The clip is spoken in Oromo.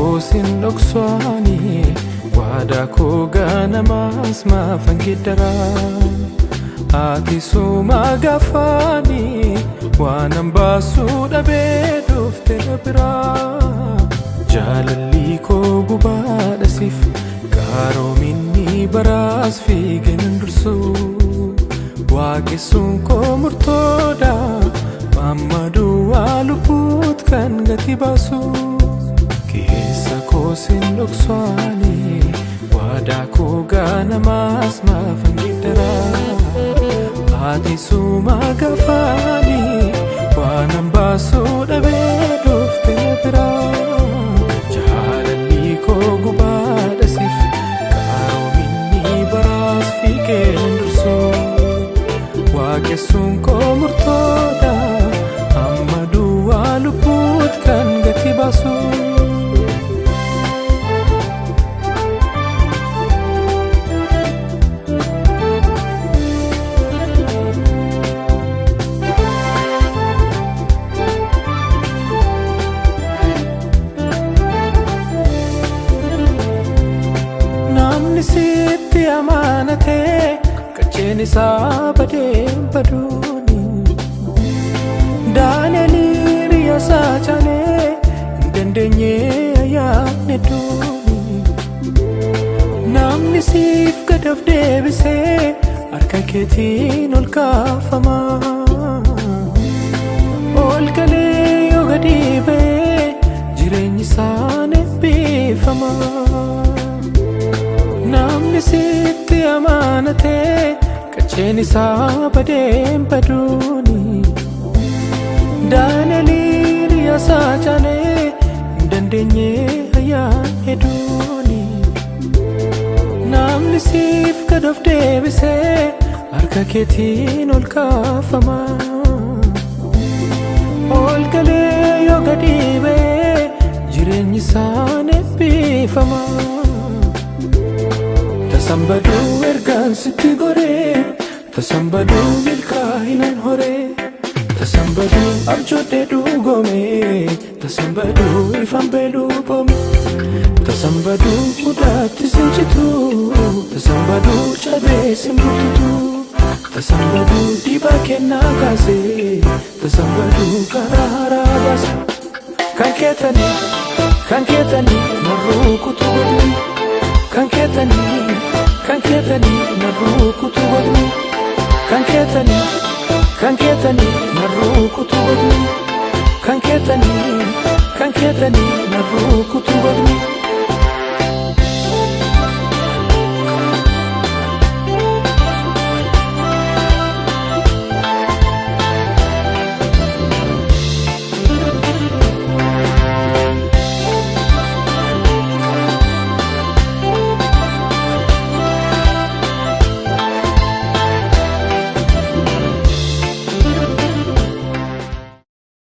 kosin dokswani wada ko ganamas mafangidara ati suma gafani wanam basu dabe dufte bira jalalli ko gubada sif karo minni baras figen dursu waqisun ko murtoda mamadu waluput kan gati basu kisa kosin dokswani wada ko ganamas mafangidara ati suma gafani wanam basu dabe dufte bira jalalli ko gubada sif karo minni baras figen dursu waqisun ko murtoda amadu waluput kan gati basu sitti amanate kacheni sabade baduni daneli riyasa chane dendenye ayane duni namni sif kadaf debise arka ketin ol kafama ol kale yogadibe jirenyi sane bifama namni sitti amanate kacheni sabade baduni daneli riyasa chane dendenye ayan heduni namni sif kadaf debise arka ketin ol kafama ol kale yogadibe jirenyi sane bifama tasambadu ergan sitti gore tasambadu milka hinan hore tasambadu abjode dugome tasambadu ifambelu bomi tasambadu udatti sinchitu tasambadu chabe simbutu tasambadu diba kenna gase tasambadu karahara bas kanketani narukutu godni kanketani narukutu godni kanketani narukutu godni kanketani narukutu godni